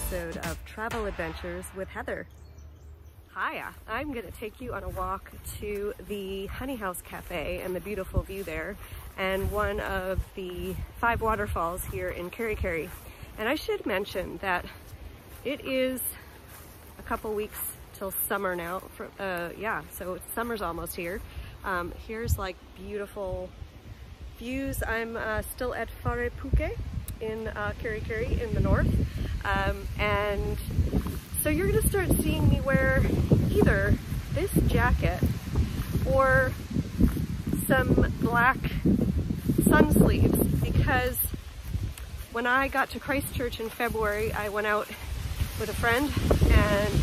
episode of Travel Adventures with Heather. Hi, I'm going to take you on a walk to the Honey House Café and the beautiful view there, and one of the 5 waterfalls here in Kerikeri. And I should mention that it is a couple weeks till summer now. So summer's almost here. Here's like beautiful views. I'm still at Wharepuke in Kerikeri in the north. And so you're gonna start seeing me wear either this jacket or some black sun sleeves, because when I got to Christchurch in February, I went out with a friend and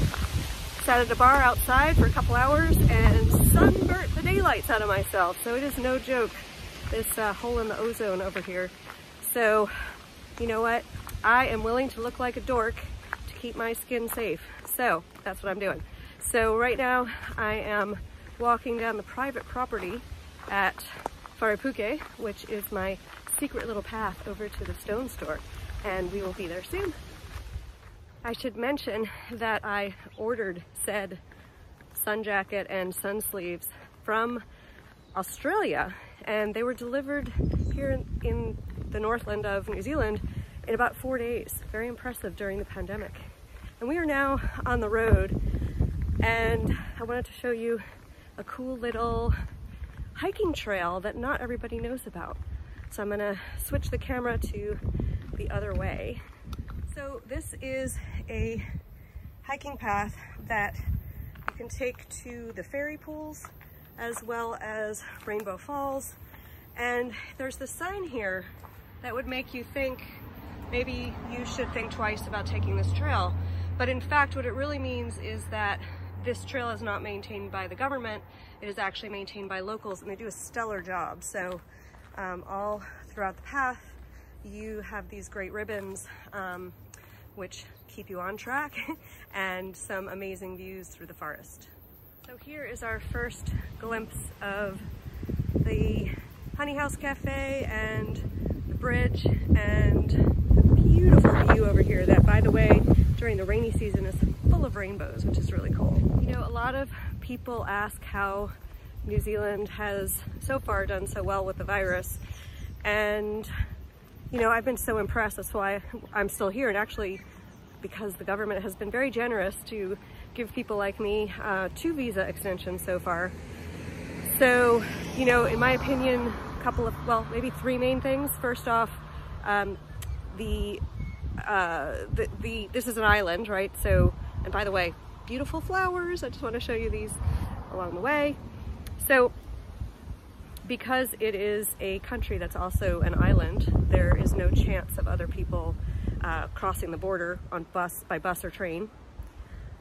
sat at a bar outside for a couple hours and sunburnt the daylights out of myself. So it is no joke, this hole in the ozone over here. So you know what? I am willing to look like a dork to keep my skin safe. So that's what I'm doing. So right now I am walking down the private property at Wharepuke, which is my secret little path over to the stone store, and we will be there soon. I should mention that I ordered said sun jacket and sun sleeves from Australia, and they were delivered here in the Northland of New Zealand in about 4 days. Very impressive during the pandemic. And we are now on the road, and I wanted to show you a cool little hiking trail that not everybody knows about. So I'm gonna switch the camera to the other way. So this is a hiking path that you can take to the fairy pools as well as Rainbow Falls. And there's the sign here that would make you think maybe you should think twice about taking this trail. But in fact, what it really means is that this trail is not maintained by the government. It is actually maintained by locals, and they do a stellar job. So all throughout the path, you have these great ribbons which keep you on track and some amazing views through the forest. So here is our first glimpse of the Honey House Café and the bridge and the beautiful view over here that, by the way, during the rainy season is full of rainbows, which is really cool. You know, a lot of people ask how New Zealand has so far done so well with the virus, and you know, I've been so impressed. That's why I'm still here, and actually because the government has been very generous to give people like me 2 visa extensions so far. So, you know, in my opinion, a couple of, well, maybe 3 main things. First off, this is an island, right? So, and by the way, beautiful flowers. I just want to show you these along the way. So, because it is a country that's also an island, there is no chance of other people crossing the border on by bus or train.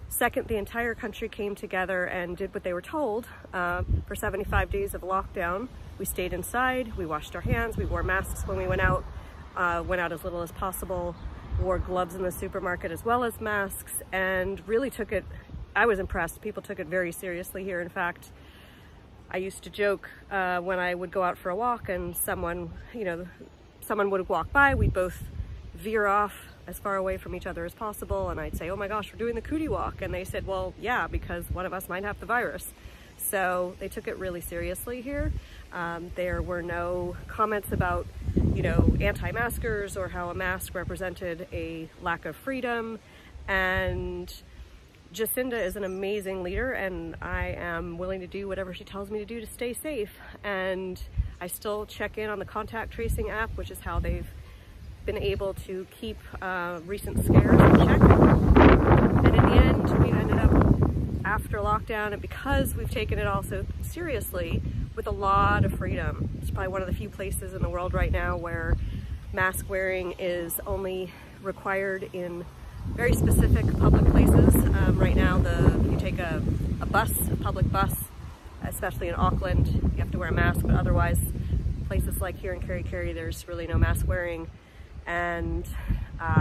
Second, the entire country came together and did what they were told for 75 days of lockdown. We stayed inside, we washed our hands, we wore masks when we went out as little as possible, wore gloves in the supermarket as well as masks, and really took it, I was impressed, people took it very seriously here. In fact, I used to joke when I would go out for a walk and someone would walk by, we'd both veer off as far away from each other as possible, and I'd say, oh my gosh, we're doing the cootie walk, and they said, well, yeah, because one of us might have the virus. So they took it really seriously here. There were no comments about, you know, anti-maskers or how a mask represented a lack of freedom. And Jacinda is an amazing leader, and I am willing to do whatever she tells me to do to stay safe. And I still check in on the contact tracing app, which is how they've been able to keep recent scares in check. And in the end, we ended up, after lockdown, and because we've taken it all so seriously, with a lot of freedom. It's probably one of the few places in the world right now where mask wearing is only required in very specific public places. Right now, if you take a public bus, especially in Auckland, you have to wear a mask, but otherwise, places like here in Kerikeri, there's really no mask wearing. And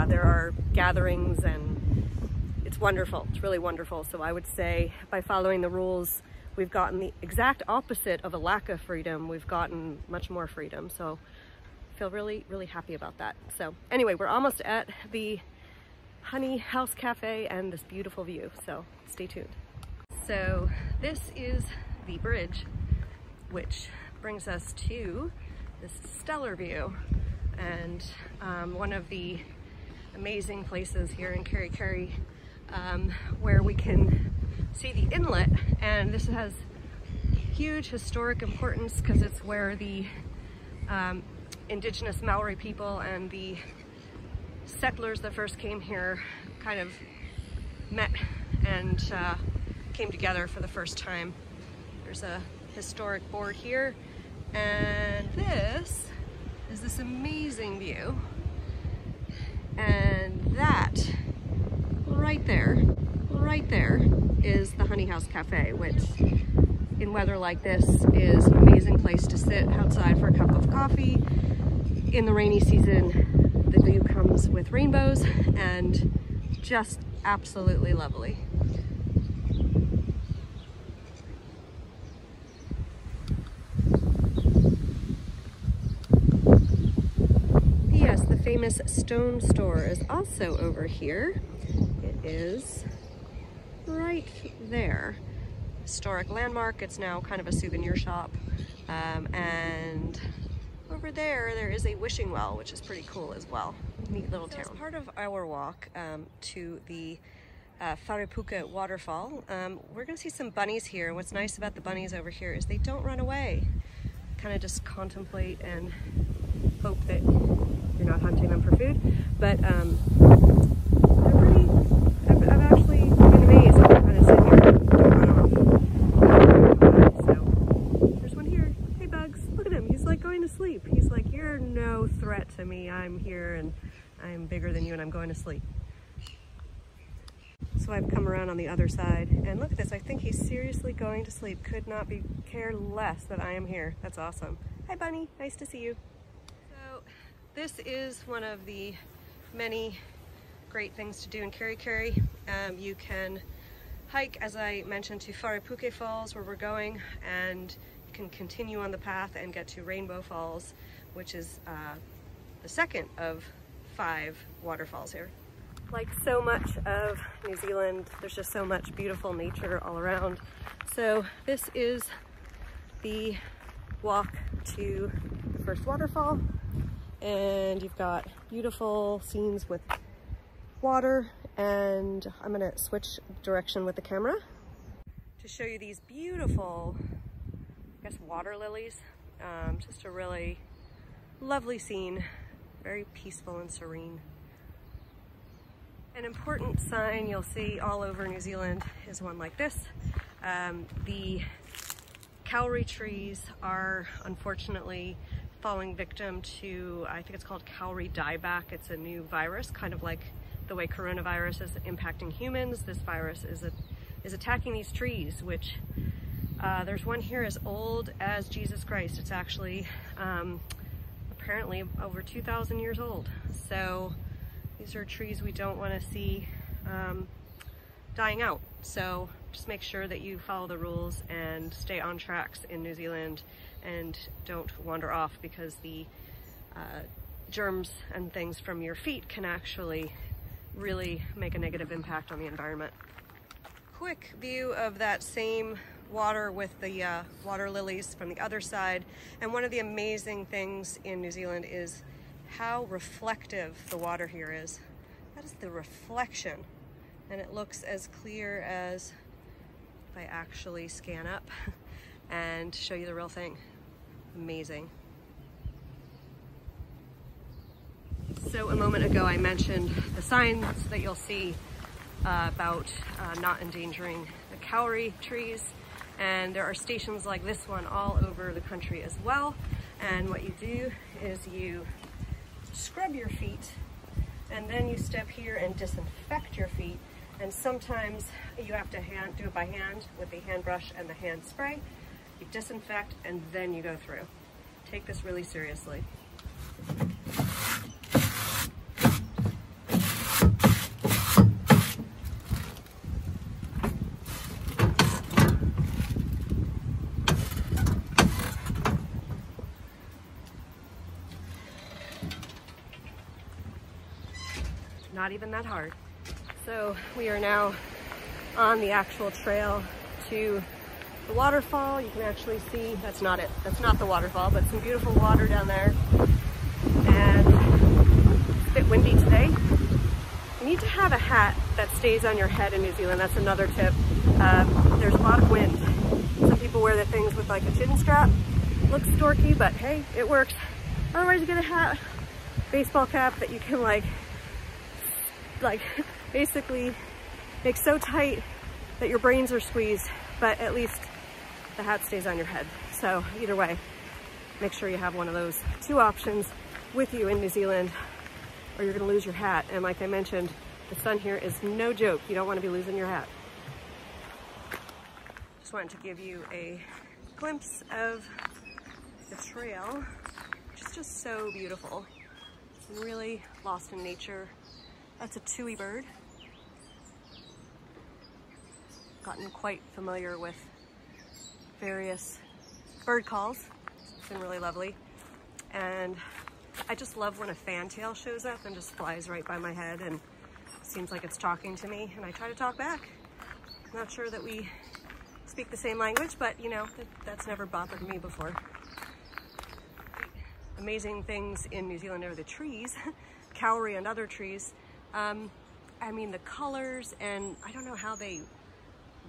there are gatherings, and it's wonderful. It's really wonderful. So I would say by following the rules, we've gotten the exact opposite of a lack of freedom. We've gotten much more freedom. So I feel really, really happy about that. So anyway, we're almost at the Honey House Café and this beautiful view, so stay tuned. So this is the bridge, which brings us to this stellar view, and one of the amazing places here in Kerikeri where we can see the inlet. And this has huge historic importance because it's where the indigenous Maori people and the settlers that first came here kind of met and came together for the first time. There's a historic board here, and this is this amazing view, and that right there is the Honey House Café, which in weather like this is an amazing place to sit outside for a cup of coffee. In the rainy season, the view comes with rainbows and just absolutely lovely. Yes, the famous stone store is also over here. It is right there. Historic landmark. It's now kind of a souvenir shop. And over there is a wishing well, which is pretty cool as well. Neat little town. As part of our walk to the Wharepuke waterfall, we're going to see some bunnies here. What's nice about the bunnies over here is they don't run away. Kind of just contemplate and hope that you're not hunting them for food. But I've actually been amazed at them kind of sit here and don't run off. So there's one here. Hey Bugs, look at him. He's like going to sleep. He's like, you're no threat to me. I'm here and I'm bigger than you and I'm going to sleep. So I've come around on the other side and look at this. I think he's seriously going to sleep. Could not care less that I am here. That's awesome. Hi Bunny, nice to see you. So this is one of the many great things to do in Kerikeri. You can hike, as I mentioned, to Wharepuke Falls where we're going, and you can continue on the path and get to Rainbow Falls, which is the second of 5 waterfalls here. Like so much of New Zealand, there's just so much beautiful nature all around. So this is the walk to the first waterfall, and you've got beautiful scenes with water, and I'm gonna switch direction with the camera to show you these beautiful, I guess, water lilies. Just a really lovely scene, very peaceful and serene. An important sign you'll see all over New Zealand is one like this. The kauri trees are unfortunately falling victim to, I think it's called kauri dieback. It's a new virus, kind of like the way coronavirus is impacting humans. This virus is attacking these trees, which there's one here as old as Jesus Christ. It's actually apparently over 2,000 years old. So these are trees we don't want to see dying out. So just make sure that you follow the rules and stay on tracks in New Zealand and don't wander off, because the germs and things from your feet can actually really make a negative impact on the environment. Quick view of that same water with the water lilies from the other side. And one of the amazing things in New Zealand is how reflective the water here is. That is the reflection. And it looks as clear as if I actually scan up and show you the real thing. Amazing. So a moment ago I mentioned the signs that you'll see about not endangering the kauri trees, and there are stations like this one all over the country as well. And what you do is you scrub your feet, and then you step here and disinfect your feet. And sometimes you have to do it by hand with the hand brush and the hand spray. You disinfect and then you go through. Take this really seriously. Not even that hard. So we are now on the actual trail to the waterfall. You can actually see, that's not it. That's not the waterfall, but some beautiful water down there. And it's a bit windy today. You need to have a hat that stays on your head in New Zealand. That's another tip. There's a lot of wind. Some people wear the things with like a chin strap. Looks dorky, but hey, it works. Otherwise you get a hat, baseball cap that you can like basically make so tight that your brains are squeezed, but at least the hat stays on your head. So either way, make sure you have one of those two options with you in New Zealand, or you're gonna lose your hat. And like I mentioned, the sun here is no joke. You don't wanna be losing your hat. Just wanted to give you a glimpse of the trail, which is just so beautiful. I'm really lost in nature. That's a tui bird. Gotten quite familiar with various bird calls. It's been really lovely. And I just love when a fantail shows up and just flies right by my head and seems like it's talking to me, and I try to talk back. I'm not sure that we speak the same language, but you know, that's never bothered me before. Amazing things in New Zealand are the trees, kauri and other trees. I mean, the colors, and I don't know how they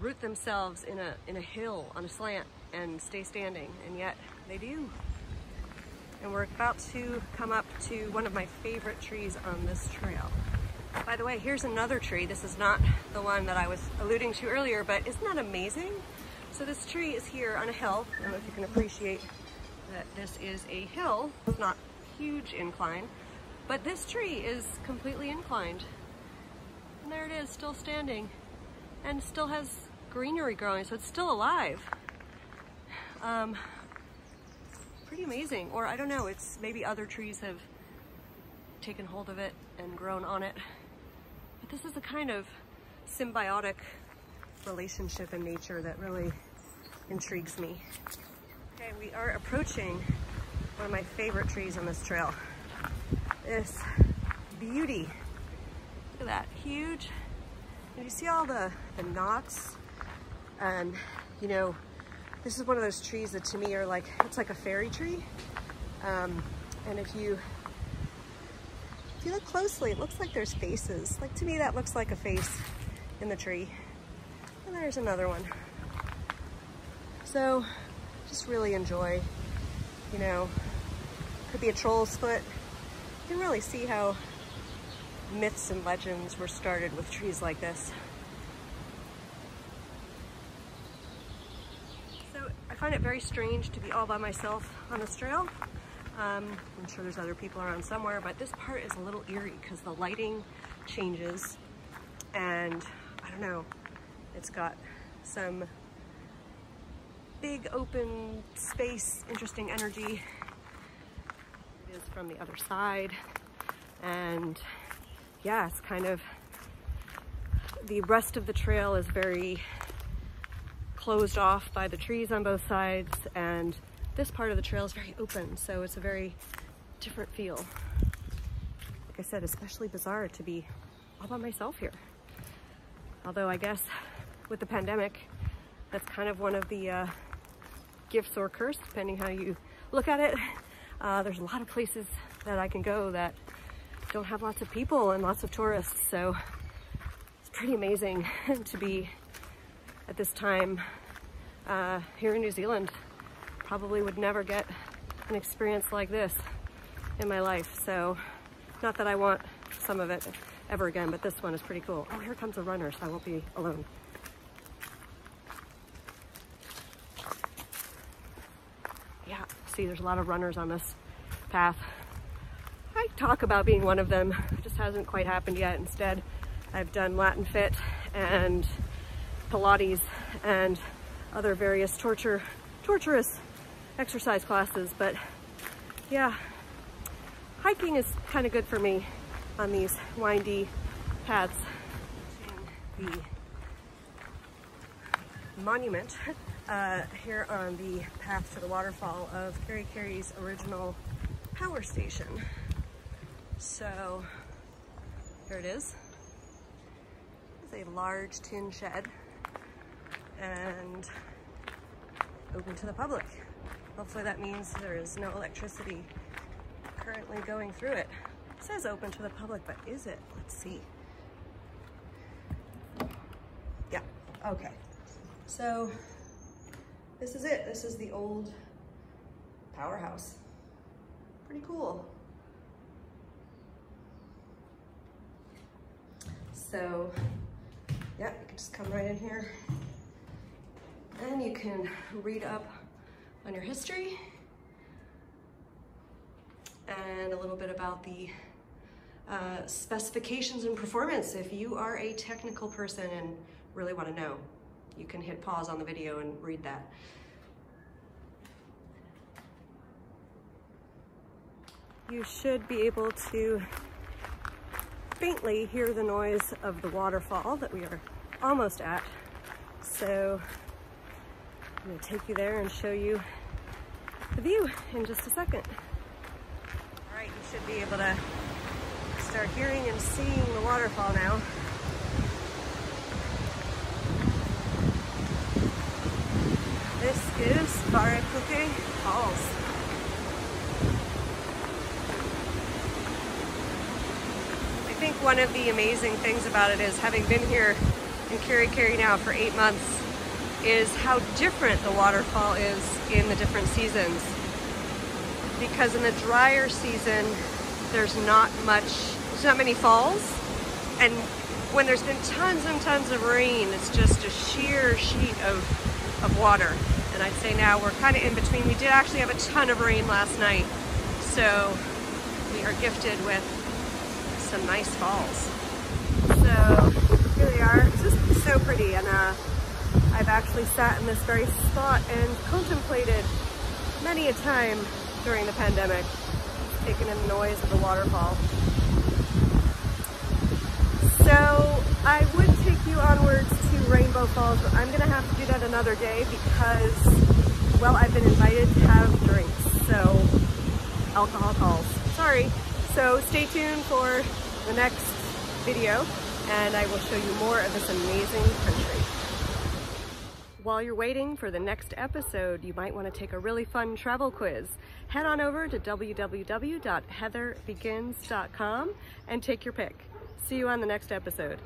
root themselves in a hill on a slant and stay standing, and yet they do. And we're about to come up to one of my favorite trees on this trail. By the way, here's another tree. This is not the one that I was alluding to earlier, but isn't that amazing? So this tree is here on a hill. I don't know if you can appreciate that this is a hill. It's not a huge incline, but this tree is completely inclined. And there it is, still standing, and still has greenery growing, so it's still alive. Pretty amazing. Or I don't know, it's maybe other trees have taken hold of it and grown on it. But this is the kind of symbiotic relationship in nature that really intrigues me. Okay, we are approaching one of my favorite trees on this trail. This beauty. Look at that, huge. And you see all the knots? And you know, this is one of those trees that to me are like, it's like a fairy tree. And if you look closely, it looks like there's faces. Like to me, that looks like a face in the tree. And there's another one. So just really enjoy, you know, could be a troll's foot. You can really see how myths and legends were started with trees like this. I find it very strange to be all by myself on this trail. I'm sure there's other people around somewhere, but this part is a little eerie because the lighting changes, and I don't know, it's got some big open space, interesting energy. It is from the other side, and yeah, it's kind of, the rest of the trail is very closed off by the trees on both sides, and this part of the trail is very open, so it's a very different feel. Like I said, especially bizarre to be all by myself here. Although I guess with the pandemic, that's kind of one of the gifts or curse, depending how you look at it. There's a lot of places that I can go that don't have lots of people and lots of tourists, so it's pretty amazing to be at this time here in New Zealand. Probably would never get an experience like this in my life, so not that I want some of it ever again, but this one is pretty cool. Oh, here comes a runner, so I won't be alone. Yeah, see, there's a lot of runners on this path. I talk about being one of them, it just hasn't quite happened yet. Instead, I've done Latin Fit and Pilates and other various torturous exercise classes, but yeah, hiking is kind of good for me on these windy paths. The monument here on the path to the waterfall of Kerikeri's original power station. So here it is. It's a large tin shed and open to the public. Hopefully that means there is no electricity currently going through it. It says open to the public, but is it? Let's see. Yeah, okay. So this is it. This is the old powerhouse. Pretty cool. So yeah, you can just come right in here and you can read up on your history and a little bit about the specifications and performance. If you are a technical person and really want to know, you can hit pause on the video and read that. You should be able to faintly hear the noise of the waterfall that we are almost at. So I'm going to take you there and show you the view in just a second. All right, you should be able to start hearing and seeing the waterfall now. This is Wharepuke Falls. I think one of the amazing things about it is, having been here in Kerikeri now for 8 months, is how different the waterfall is in the different seasons. Because in the drier season, there's not many falls, and when there's been tons and tons of rain, it's just a sheer sheet of water. And I'd say now we're kind of in between. We did actually have a ton of rain last night, so we are gifted with some nice falls. So here they are. It's just so pretty, and I've actually sat in this very spot and contemplated many a time during the pandemic, taking in the noise of the waterfall. So I would take you onwards to Rainbow Falls, but I'm gonna have to do that another day because, well, I've been invited to have drinks, so alcohol calls. Sorry. So stay tuned for the next video, and I will show you more of this amazing country. While you're waiting for the next episode, you might want to take a really fun travel quiz. Head on over to www.heatherbegins.com and take your pick. See you on the next episode.